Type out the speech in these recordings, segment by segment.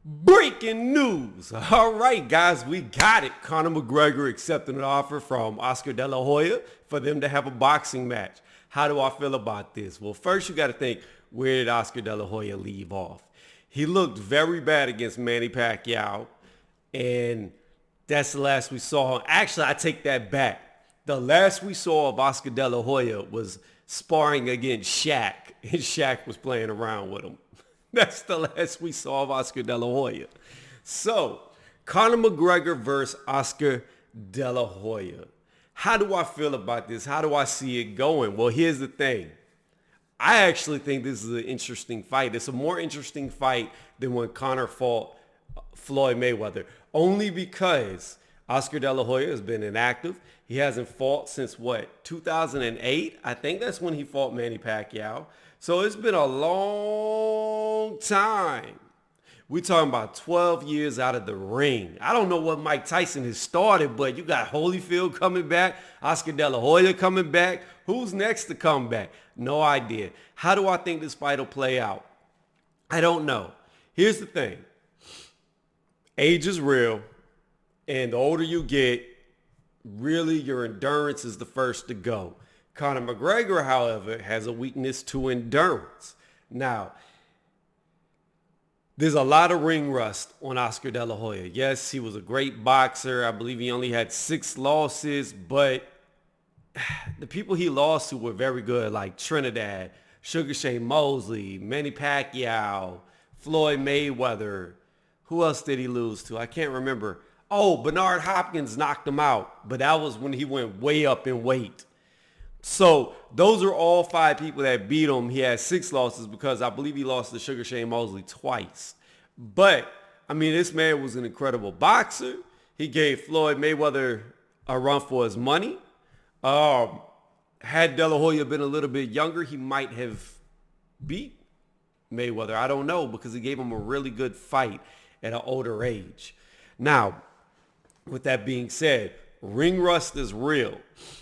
Breaking news. All right, guys, we got it. Conor McGregor accepting an offer from Oscar De La Hoya for them to have a boxing match. How do I feel about this? Well, first you got to think, where did Oscar De La Hoya leave off? He looked very bad against Manny Pacquiao, and that's the last we saw. Actually, I take that back. The last we saw of Oscar De La Hoya was sparring against Shaq, and Shaq was playing around with him. That's the last we saw of Oscar De La Hoya. So, Conor McGregor versus Oscar De La Hoya. How do I feel about this? How do I see it going? Well, here's the thing. I actually think this is an interesting fight. It's a more interesting fight than when Conor fought Floyd Mayweather. Only because Oscar De La Hoya has been inactive. He hasn't fought since, 2008? I think that's when he fought Manny Pacquiao. So it's been a long time. We're talking about 12 years out of the ring. I don't know what Mike Tyson has started, but you got Holyfield coming back, Oscar De La Hoya coming back. Who's next to come back? No idea. How do I think this fight will play out? I don't know. Here's the thing. Age is real, and the older you get, really your endurance is the first to go. Conor McGregor, however, has a weakness to endurance. Now, there's a lot of ring rust on Oscar De La Hoya. Yes, he was a great boxer. I believe he only had 6 losses, but the people he lost to were very good, like Trinidad, Sugar Shane Mosley, Manny Pacquiao, Floyd Mayweather. Who else did he lose to? I can't remember. Oh, Bernard Hopkins knocked him out, but that was when he went way up in weight. So those are all 5 people that beat him. He had 6 losses because I believe he lost to Sugar Shane Mosley twice. But, I mean, this man was an incredible boxer. He gave Floyd Mayweather a run for his money. Had De La Hoya been a little bit younger, he might have beat Mayweather. I don't know, because he gave him a really good fight at an older age. Now, with that being said, ring rust is real.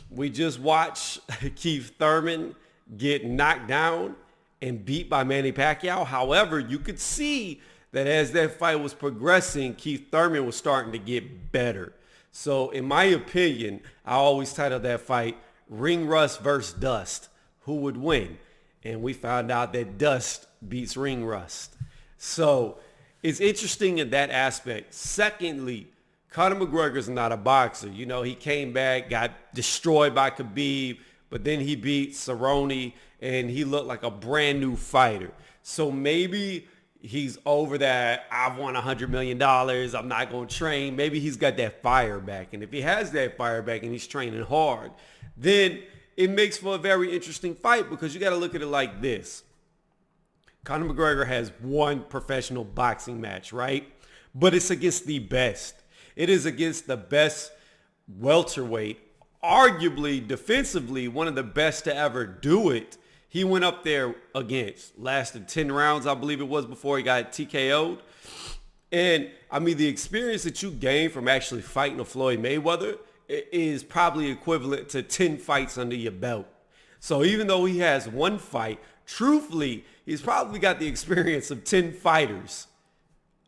We just watched Keith Thurman get knocked down and beat by Manny Pacquiao. However, you could see that as that fight was progressing, Keith Thurman was starting to get better. So in my opinion, I always titled that fight Ring Rust versus Dust. Who would win? And we found out that Dust beats Ring Rust. So it's interesting in that aspect. Secondly, Conor McGregor's not a boxer. You know, he came back, got destroyed by Khabib, but then he beat Cerrone, and he looked like a brand new fighter. So maybe he's over that, I've won $100 million, I'm not going to train. Maybe he's got that fire back. And if he has that fire back and he's training hard, then it makes for a very interesting fight, because you got to look at it like this. Conor McGregor has one professional boxing match, right? But it's against the best. It is against the best welterweight, arguably defensively one of the best to ever do it. He went up there against, lasted 10 rounds, I believe it was, before he got TKO'd. And, I mean, the experience that you gain from actually fighting a Floyd Mayweather is probably equivalent to 10 fights under your belt. So even though he has one fight, truthfully, he's probably got the experience of 10 fighters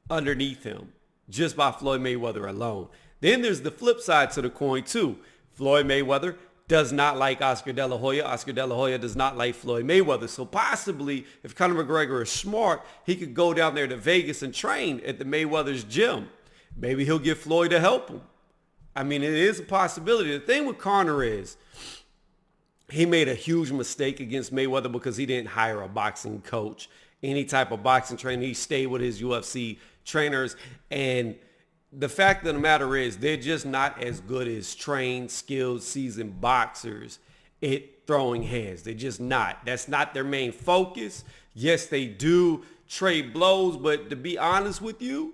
underneath him, just by Floyd Mayweather alone. Then there's the flip side to the coin too. Floyd Mayweather does not like Oscar De La Hoya. Oscar De La Hoya does not like Floyd Mayweather. So possibly, if Conor McGregor is smart, he could go down there to Vegas and train at the Mayweather's gym. Maybe he'll get Floyd to help him. I mean, it is a possibility. The thing with Conor is, he made a huge mistake against Mayweather because he didn't hire a boxing coach, any type of boxing trainer. He stayed with his UFC trainers, and the fact of the matter is they're just not as good as trained, skilled, seasoned boxers at throwing hands. They're just not. That's not their main focus. Yes, they do trade blows, but to be honest with you,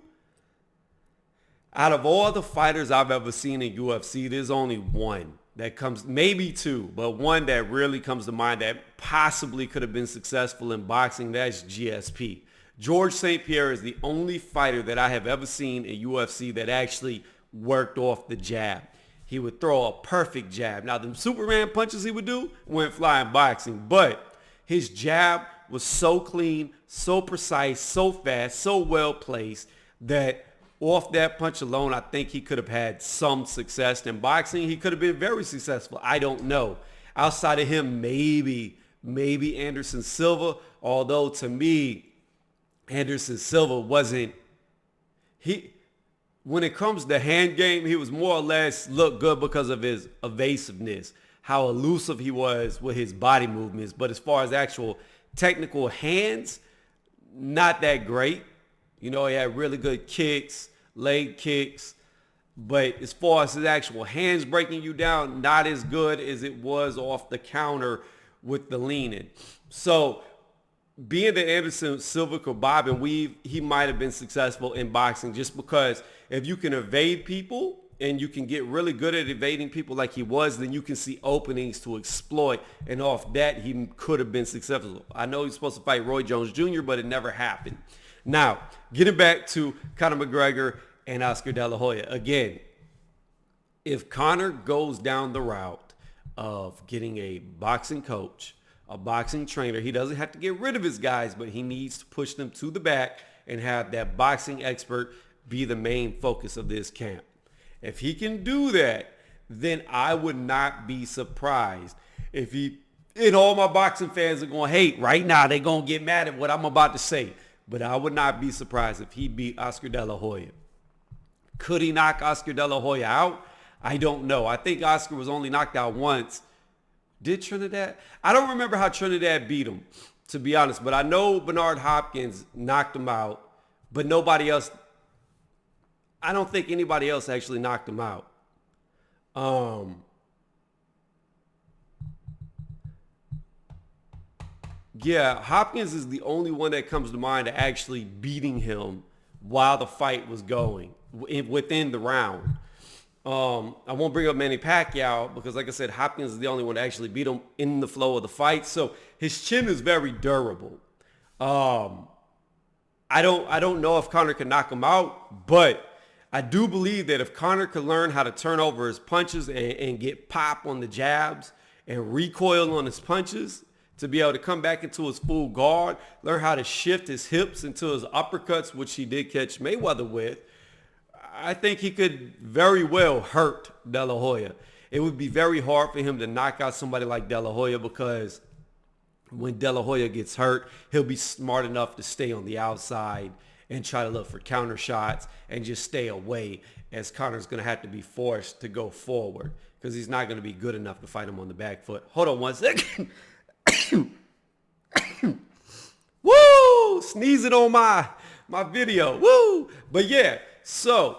out of all the fighters I've ever seen in UFC, there's only one that comes, maybe 2, but one that really comes to mind that possibly could have been successful in boxing. That's GSP. George St. Pierre is the only fighter that I have ever seen in UFC that actually worked off the jab. He would throw a perfect jab. Now, them Superman punches he would do went flying boxing, but his jab was so clean, so precise, so fast, so well placed. that off that punch alone, I think he could have had some success in boxing. He could have been very successful. I don't know. Outside of him, maybe Anderson Silva, although to me, Anderson Silva wasn't, when it comes to hand game, he was more or less looked good because of his evasiveness, how elusive he was with his body movements. But as far as actual technical hands, not that great. You know, he had really good kicks, leg kicks. But as far as his actual hands breaking you down, not as good as it was off the counter with the leaning. So being that Anderson Silva could bob and weave, he might have been successful in boxing just because if you can evade people and you can get really good at evading people like he was, then you can see openings to exploit. And off that, he could have been successful. I know he's supposed to fight Roy Jones Jr., but it never happened. Now, getting back to Conor McGregor and Oscar De La Hoya. Again, if Conor goes down the route of getting a boxing coach, a boxing trainer, he doesn't have to get rid of his guys, but he needs to push them to the back and have that boxing expert be the main focus of this camp. If he can do that, then I would not be surprised if he, and all my boxing fans are going to hate right now. They're going to get mad at what I'm about to say. But I would not be surprised if he beat Oscar De La Hoya. Could he knock Oscar De La Hoya out? I don't know. I think Oscar was only knocked out once. Did Trinidad? I don't remember how Trinidad beat him, to be honest. But I know Bernard Hopkins knocked him out. But nobody else, I don't think anybody else actually knocked him out. Yeah, Hopkins is the only one that comes to mind to actually beating him while the fight was going within the round. I won't bring up Manny Pacquiao because, like I said, Hopkins is the only one to actually beat him in the flow of the fight. So his chin is very durable. I don't know if Conor can knock him out, but I do believe that if Conor could learn how to turn over his punches and get pop on the jabs and recoil on his punches, to be able to come back into his full guard, learn how to shift his hips into his uppercuts, which he did catch Mayweather with, I think he could very well hurt De La Hoya. It would be very hard for him to knock out somebody like De La Hoya because when De La Hoya gets hurt, he'll be smart enough to stay on the outside and try to look for counter shots and just stay away, as Conor's going to have to be forced to go forward because he's not going to be good enough to fight him on the back foot. Hold on one second. Woo! Sneezing on my video. Woo! But yeah, so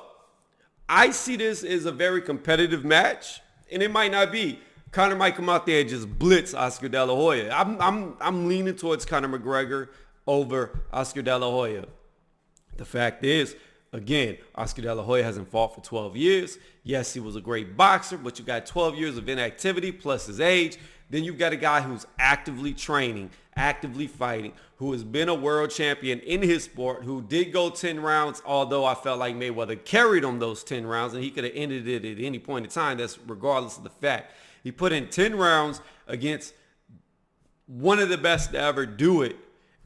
I see this as a very competitive match, and it might not be. Conor might come out there and just blitz Oscar De La Hoya. I'm leaning towards Conor McGregor over Oscar De La Hoya. The fact is, again, Oscar De La Hoya hasn't fought for 12 years. Yes, he was a great boxer, but you got 12 years of inactivity plus his age. Then you've got a guy who's actively training, actively fighting, who has been a world champion in his sport, who did go 10 rounds, although I felt like Mayweather carried him those 10 rounds, and he could have ended it at any point in time. That's regardless of the fact. He put in 10 rounds against one of the best to ever do it,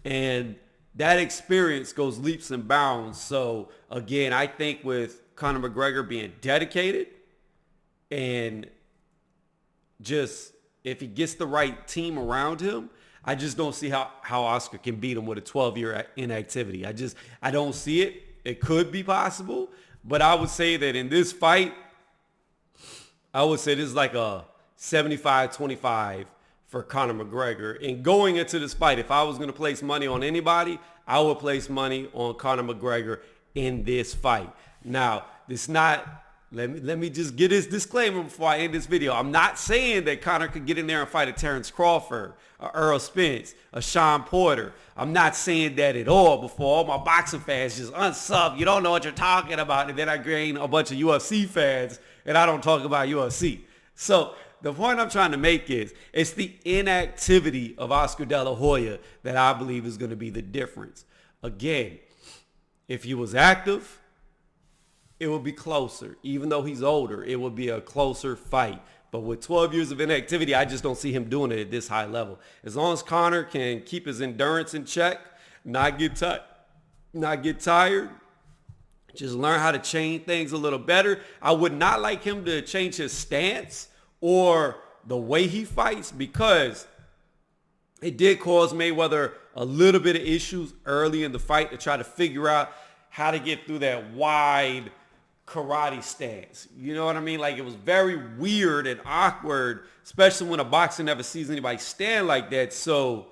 and that experience goes leaps and bounds. So, again, I think with Conor McGregor being dedicated and just if he gets the right team around him, I just don't see how Oscar can beat him with a 12-year inactivity. I don't see it. It could be possible, but I would say that in this fight, I would say this is like a 75-25 for Conor McGregor. And going into this fight, if I was going to place money on anybody, I would place money on Conor McGregor in this fight. Now, it's not, let me just get this disclaimer before I end this video. I'm not saying that Conor could get in there and fight a Terrence Crawford, a Earl Spence, a Sean Porter. I'm not saying that at all before all my boxing fans just unsub. You don't know what you're talking about. And then I gain a bunch of UFC fans and I don't talk about UFC. So the point I'm trying to make is it's the inactivity of Oscar De La Hoya that I believe is going to be the difference. Again, if he was active, it would be closer. Even though he's older, it would be a closer fight. But with 12 years of inactivity, I just don't see him doing it at this high level. As long as Conor can keep his endurance in check, not get tired, Just learn how to change things a little better. I would not like him to change his stance or the way he fights, because it did cause Mayweather a little bit of issues early in the fight to try to figure out how to get through that wide karate stance. You know what I mean? Like, it was very weird and awkward, especially when a boxer never sees anybody stand like that. So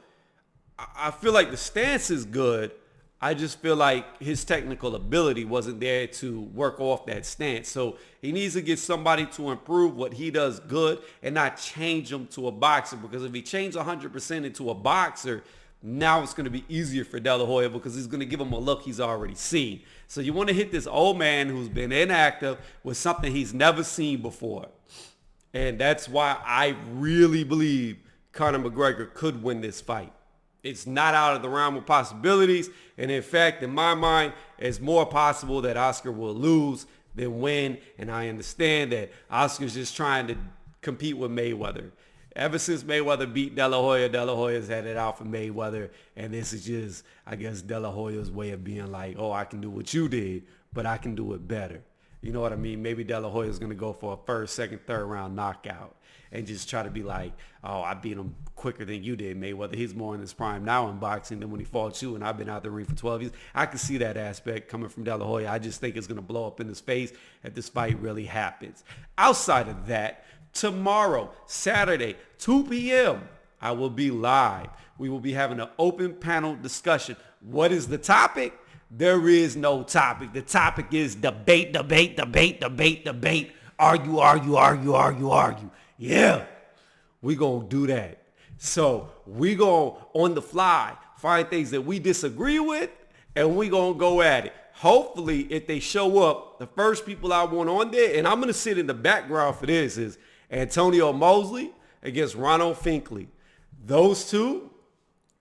I feel like the stance is good. I just feel like his technical ability wasn't there to work off that stance. So he needs to get somebody to improve what he does good and not change him to a boxer. Because if he changed 100% into a boxer, now it's going to be easier for De La Hoya, because he's going to give him a look he's already seen. So you want to hit this old man who's been inactive with something he's never seen before. And that's why I really believe Conor McGregor could win this fight. It's not out of the realm of possibilities. And in fact, in my mind, it's more possible that Oscar will lose than win. And I understand that Oscar's just trying to compete with Mayweather. Ever since Mayweather beat De La Hoya's had it out for Mayweather. And this is just, I guess, De La Hoya's way of being like, oh, I can do what you did, but I can do it better. You know what I mean? Maybe De La Hoya's going to go for a first, second, third round knockout and just try to be like, oh, I beat him quicker than you did, Mayweather. He's more in his prime now in boxing than when he fought you, and I've been out the ring for 12 years. I can see that aspect coming from De La Hoya. I just think it's going to blow up in his face if this fight really happens. Outside of that, tomorrow, Saturday, 2 p.m., I will be live. We will be having an open panel discussion. What is the topic? There is no topic. The topic is debate, debate, debate, debate, debate. Argue, argue, argue, argue, argue. Yeah, we going to do that. So we going to, on the fly, find things that we disagree with, and we going to go at it. Hopefully, if they show up, the first people I want on there, and I'm going to sit in the background for this, is Antonio Mosley against Ronald Finkley. Those two,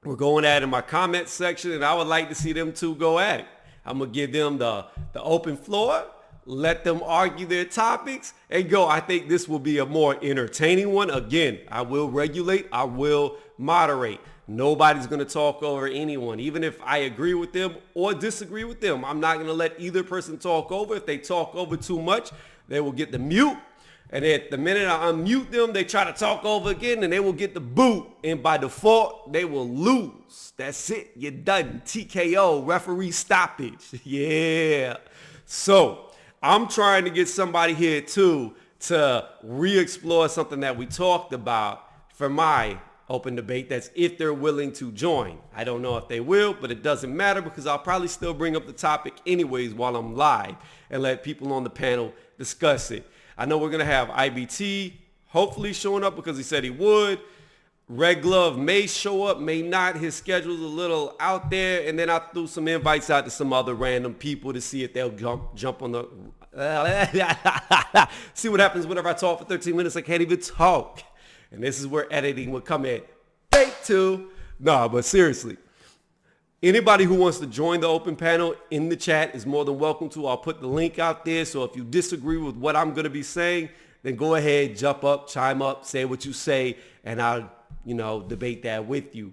we're going at it in my comment section, and I would like to see them two go at it. I'm going to give them the open floor, let them argue their topics, and go. I think this will be a more entertaining one. Again, I will regulate. I will moderate. Nobody's going to talk over anyone, even if I agree with them or disagree with them. I'm not going to let either person talk over. If they talk over too much, they will get the mute. And at the minute I unmute them, they try to talk over again, and they will get the boot. And by default, they will lose. That's it. You're done. TKO, referee stoppage. Yeah. So I'm trying to get somebody here, too, to re-explore something that we talked about for my open debate. That's if they're willing to join. I don't know if they will, but it doesn't matter, because I'll probably still bring up the topic anyways while I'm live and let people on the panel discuss it. I know we're going to have IBT hopefully showing up, because he said he would. Red Glove may show up, may not. His schedule's a little out there. And then I threw some invites out to some other random people to see if they'll jump on the... see what happens whenever I talk for 13 minutes. I can't even talk. And this is where editing would come in. Take two. No, but seriously. Anybody who wants to join the open panel in the chat is more than welcome to. I'll put the link out there. So if you disagree with what I'm going to be saying, then go ahead, jump up, chime up, say what you say, and I'll, debate that with you.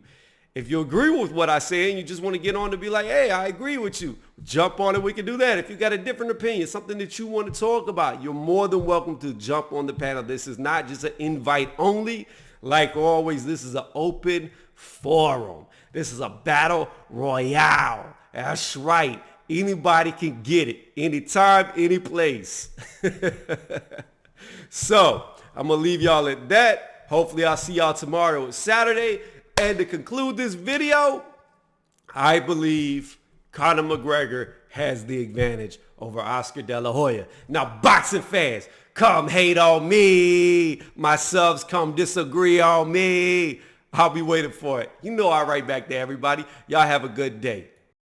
If you agree with what I say and you just want to get on to be like, hey, I agree with you, jump on it. We can do that. If you got a different opinion, something that you want to talk about, you're more than welcome to jump on the panel. This is not just an invite only. Like always, this is an open forum. This is a battle royale. That's right. Anybody can get it. Anytime, any place. So I'm going to leave y'all at that. Hopefully I'll see y'all tomorrow. It's Saturday. And to conclude this video, I believe Conor McGregor has the advantage over Oscar De La Hoya. Now, boxing fans, come hate on me. My subs, come disagree on me. I'll be waiting for it. You know I'll write back to everybody. Y'all have a good day.